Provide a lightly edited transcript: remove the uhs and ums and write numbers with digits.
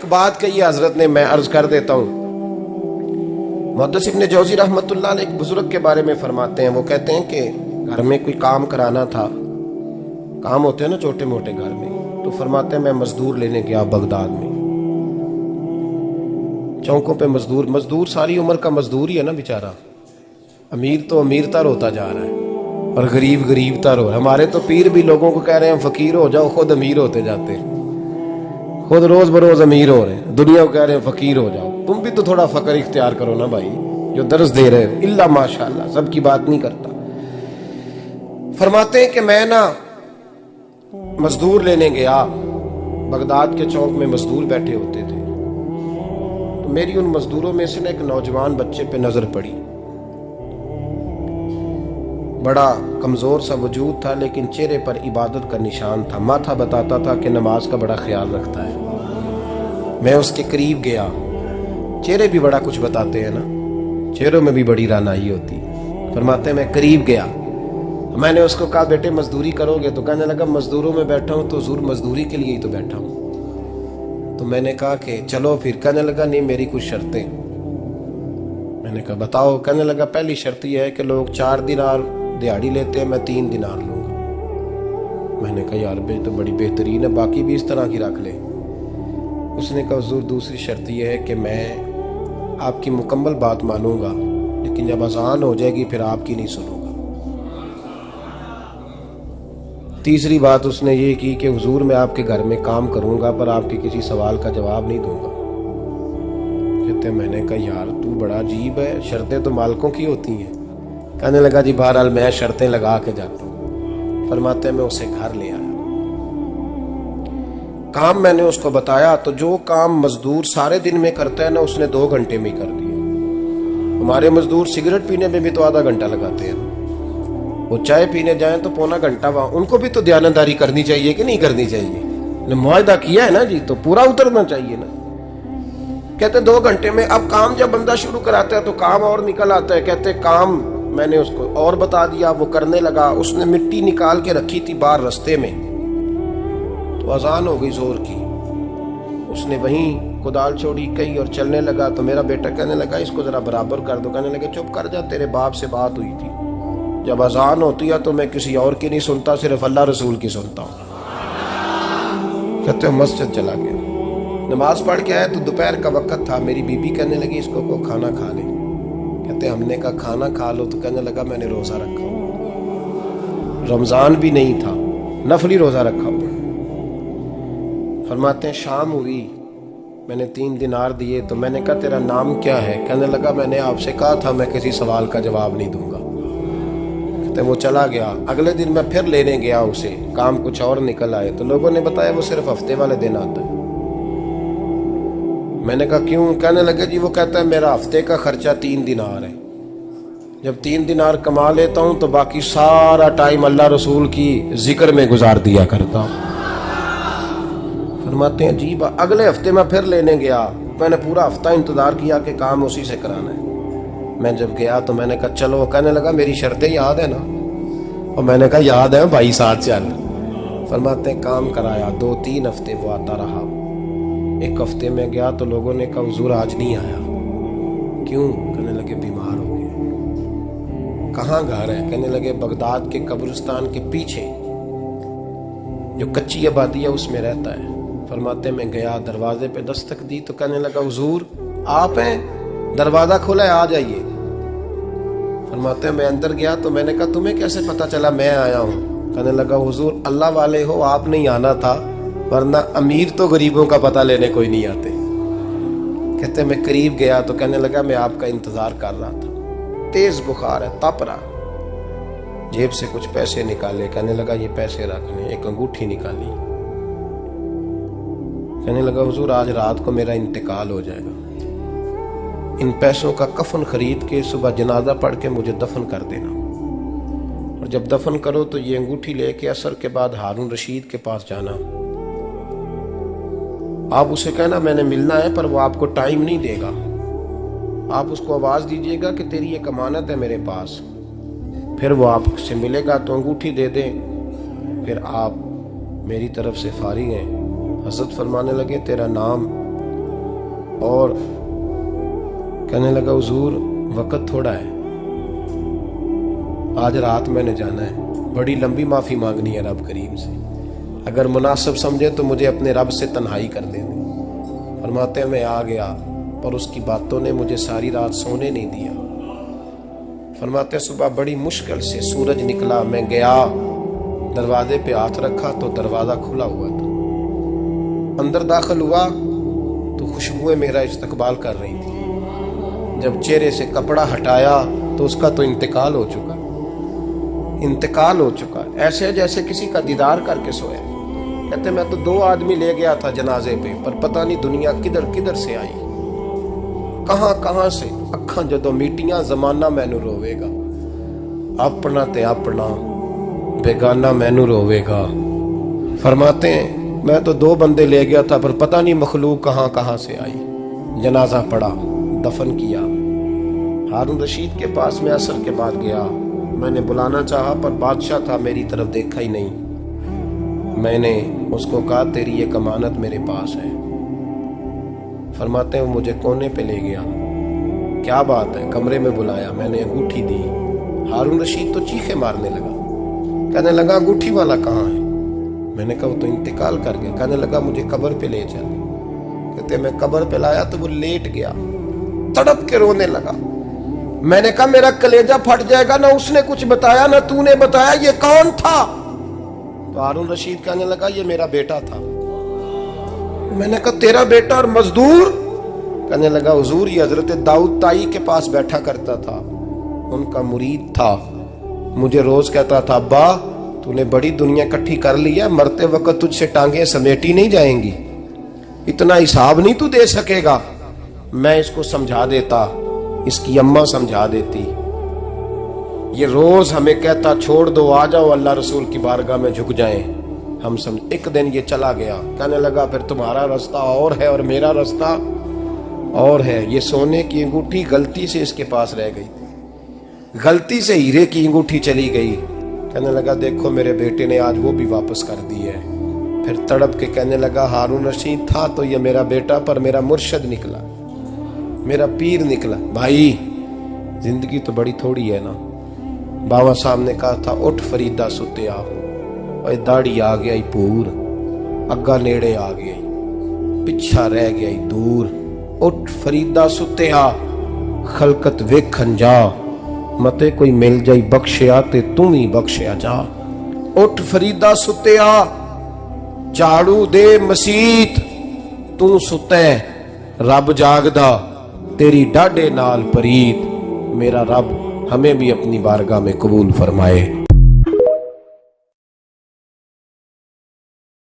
एक बात कही हजरत ने, मैं अर्ज कर देता हूँ। मुहद्दिस इब्न जौज़ी रहमतुल्लाह अलैह एक बुजुर्ग के बारे में फरमाते हैं, वो कहते हैं कि घर में कोई काम कराना था, काम होते हैं ना छोटे मोटे घर में, तो फरमाते हैं मैं मजदूर लेने गया बगदाद में। चौकों पे मजदूर सारी उम्र का मजदूर ही है ना बेचारा। अमीर तो अमीरतर होता जा रहा है और गरीब गरीबतर हो रहा है। हमारे तो पीर भी लोगों को कह रहे हैं फकीर हो जाओ, खुद अमीर होते जाते हैं, खुद रोज बरोज अमीर हो रहे हैं, दुनिया को कह रहे हैं फकीर हो जाओ। तुम भी तो थोड़ा फकर इख्तियार करो ना भाई, जो दर्स दे रहे हो। इल्ला माशाअल्लाह, सबकी बात नहीं करता। फरमाते हैं कि मैं ना मजदूर लेने गया, बगदाद के चौक में मजदूर बैठे होते थे, तो मेरी उन मजदूरों में से ना एक नौजवान बच्चे पे नजर पड़ी। बड़ा कमजोर सा वजूद था, लेकिन चेहरे पर इबादत का निशान था। माथा बताता था कि नमाज का बड़ा ख्याल रखता है। मैं उसके करीब गया, चेहरे भी बड़ा कुछ बताते हैं ना, चेहरों में भी बड़ी रानाई होती है। फरमाते हैं मैं करीब गया, मैंने उसको कहा बेटे मजदूरी करोगे? तो कहने लगा मजदूरों में बैठा हूं तो हुजूर मजदूरी के लिए ही तो बैठा हूं। तो मैंने कहा कि चलो फिर। कहने लगा नहीं मेरी कुछ शर्तें। मैंने कहा बताओ? कहने लगा पहली शर्त यह है कि लोग 4 दिनार दिहाड़ी लेते हैं, मैं 3 दिनार लूंगा। मैंने कहा यार भाई तो बड़ी बेहतरीन है, बाकी भी इस तरह की रख ले। उसने कहा हुजूर दूसरी शर्त यह है कि मैं आपकी मुकम्मल बात मानूंगा, लेकिन जब अजान हो जाएगी फिर आपकी नहीं सुनूंगा। तीसरी बात उसने ये की कि हुजूर मैं आपके घर में काम करूंगा पर आपके किसी सवाल का जवाब नहीं दूंगा। कहते मैंने कहा यार तू बड़ा अजीब है, शर्तें तो मालिकों की होती हैं। कहने लगा जी बहरहाल मैं शर्तें लगा के जाता हूँ। फरमाते हैं मैं उसे घर ले आया, काम मैंने उसको बताया, तो जो काम मजदूर सारे दिन में करता है ना उसने 2 घंटे में कर दिया। हमारे मजदूर सिगरेट पीने में भी तो आधा घंटा लगाते हैं, वो चाय पीने जाएं तो पौना घंटा वहां। उनको भी तो दयानतदारी करनी चाहिए कि नहीं करनी चाहिए? मुआहदा किया है ना जी, तो पूरा उतरना चाहिए ना। कहते 2 घंटे में। अब काम जब बंदा शुरू कराता है तो काम और निकल आता है। कहते काम मैंने उसको और बता दिया, वो करने लगा। उसने मिट्टी निकाल के रखी थी बाहर रास्ते में, तो अजान हो गई जोर की। उसने वहीं कुदाल छोड़ी कही और चलने लगा। तो मेरा बेटा कहने लगा इसको जरा बराबर कर दो। कहने लगे चुप कर जा, तेरे बाप से बात हुई थी, जब अजान होती है तो मैं किसी और की नहीं सुनता, सिर्फ अल्लाह रसूल की सुनता हूँ। कहते हो मस्जिद चला गया, नमाज पढ़ के आया तो दोपहर का वक्त था। मेरी बीबी कहने लगी इसको को खाना खा ले। कहते हमने कहा खाना खा लो, तो कहने लगा मैंने रोजा रखा हुआ, रमजान भी नहीं था, नफली रोजा रखा हुआ। फरमाते हैं शाम हुई, मैंने 3 दिनार दिए, तो मैंने कहा तेरा नाम क्या है? कहने लगा मैंने आपसे कहा था मैं किसी सवाल का जवाब नहीं दूंगा। कहते वो चला गया। अगले दिन मैं फिर लेने गया उसे, काम कुछ और निकल आए, तो लोगों ने बताया वो सिर्फ हफ्ते वाले दिन आता है। मैंने कहा क्यों? कहने लगे जी वो कहता है मेरा हफ्ते का खर्चा 3 दिनार है, जब 3 दिनार कमा लेता हूं तो बाकी सारा टाइम अल्लाह रसूल की जिक्र में गुजार दिया करता हूं। फरमाते हैं जी अगले हफ्ते मैं फिर लेने गया, मैंने पूरा हफ्ता इंतजार किया कि काम उसी से कराना है। मैं जब गया तो मैंने कहा चलो। कहने लगा मेरी शर्तें याद है ना? और मैंने कहा याद है भाई, साथ चल। फरमाते हैं काम कराया, 2-3 हफ्ते वो आता रहा। एक हफ्ते में गया तो लोगों ने कहा हुजूर आज नहीं आया। क्यों? कहने लगे बीमार हो गए। कहाँ घर है? कहने लगे बगदाद के कब्रिस्तान के पीछे जो कच्ची आबादी है उसमें रहता है। फरमाते मैं गया, दरवाजे पे दस्तक दी तो कहने लगा हुजूर आप हैं? दरवाजा खुला है, आ जाइए। फरमाते मैं अंदर गया तो मैंने कहा तुम्हें कैसे पता चला मैं आया हूँ? कहने लगा हुजूर अल्लाह वाले हो, आप नहीं आना था, वरना अमीर तो गरीबों का पता लेने कोई नहीं आते। कहते मैं करीब गया तो कहने लगा मैं आपका इंतजार कर रहा था, तेज बुखार है, तप रहा। जेब से कुछ पैसे निकाले, कहने लगा ये पैसे रख लें। एक अंगूठी निकाली, कहने लगा हुजूर आज रात को मेरा इंतकाल हो जाएगा, इन पैसों का कफन खरीद के सुबह जनाजा पढ़ के मुझे दफन कर देना, और जब दफन करो तो ये अंगूठी लेके असर के बाद हारून रशीद के पास जाना। आप उसे कहना मैंने मिलना है पर वो आपको टाइम नहीं देगा। आप उसको आवाज दीजिएगा कि तेरी एक अमानत है मेरे पास, फिर वो आपसे मिलेगा तो अंगूठी दे दे, फिर आप मेरी तरफ से फारिग हैं। हजरत फरमाने लगे तेरा नाम और कहने लगा हुजूर वक्त थोड़ा है, आज रात मैंने जाना है, बड़ी लंबी माफी मांगनी है रब करीम से, अगर मुनासिब समझे तो मुझे अपने रब से तन्हाई कर देने। फरमाते मैं आ गया, पर उसकी बातों ने मुझे सारी रात सोने नहीं दिया। फरमाते सुबह बड़ी मुश्किल से सूरज निकला, मैं गया, दरवाजे पे हाथ रखा तो दरवाजा खुला हुआ था। अंदर दाखिल हुआ तो खुशबुएं मेरा इस्तकबाल कर रही थी। जब चेहरे से कपड़ा हटाया तो उसका तो इंतकाल हो चुका, ऐसे जैसे किसी का दीदार करके सोया। कहते मैं तो 2 आदमी ले गया था जनाजे पे, पर पता नहीं दुनिया किधर किधर से आई, कहां से। अखां जदों मीटियां जमाना मैनू रोवेगा, अपना ते अपना बेगाना मैनू रोवेगा। फरमाते हैं मैं तो 2 बंदे ले गया था, पर पता नहीं मखलूक कहां से आई। जनाजा पड़ा, दफन किया। हारून रशीद के पास में असर के बाद गया, मैंने बुलाना चाहा पर बादशाह था, मेरी तरफ देखा ही नहीं। मैंने उसको कहा तेरी ये कमानत मेरे पास है। फरमाते हैं वो मुझे कोने पे ले गया, क्या बात है, कमरे में बुलाया, मैंने अंगूठी दी। हारून रशीद तो चीखे मारने लगा, कहने लगा अंगूठी वाला कहाँ है? मैंने कहा वो तो इंतकाल कर गया। कहने लगा मुझे कब्र पे ले चल। कहते मैं कब्र पे लाया तो वो लेट गया, तड़प के रोने लगा। मैंने कहा मेरा कलेजा फट जाएगा, ना उसने कुछ बताया ना तूने बताया, ये कौन था? तो हारून रशीद कहने लगा ये मेरा बेटा था। मैंने कहा तेरा बेटा और मजदूर? कहने लगा हुजूर ये हजरत दाऊद ताई के पास बैठा करता था, उनका मुरीद था, मुझे रोज कहता था अब्बा तूने बड़ी दुनिया इकट्ठी कर ली है, मरते वक्त तुझसे टांगे समेटी नहीं जाएंगी, इतना हिसाब नहीं तू दे सकेगा। मैं इसको समझा देता, इसकी अम्मा समझा देती। ये रोज हमें कहता छोड़ दो, आ जाओ अल्लाह रसूल की बारगाह में झुक जाएं। हम समझ। एक दिन ये चला गया, कहने लगा फिर तुम्हारा रास्ता और है और मेरा रास्ता और है। ये सोने की अंगूठी गलती से इसके पास रह गई, गलती से हीरे की अंगूठी चली गई। कहने लगा देखो मेरे बेटे ने आज वो भी वापस कर दी है। फिर तड़प के कहने लगा हारून रशीद था तो ये मेरा बेटा, पर मेरा मुर्शद निकला, मेरा पीर निकला। भाई जिंदगी तो बड़ी थोड़ी है ना। बाबा साहब ने कहा था उठ फरीदा सुतिया, और दाढ़ी आ गया पूर, अग्गा नेड़े आ गया, पिछा रह गया दूर। उठ फरीदा सुतिया, खलकत वेखन जा, मते कोई मिल जाई बख्शिया ते तू ही बख्शिया जा। उठ फरीदा सुतिया, झाड़ू दे मसीत, तू सुते रब जागदा, तेरी डाडे नाल परीत। मेरा रब हमें भी अपनी बारगाह में कबूल फरमाए।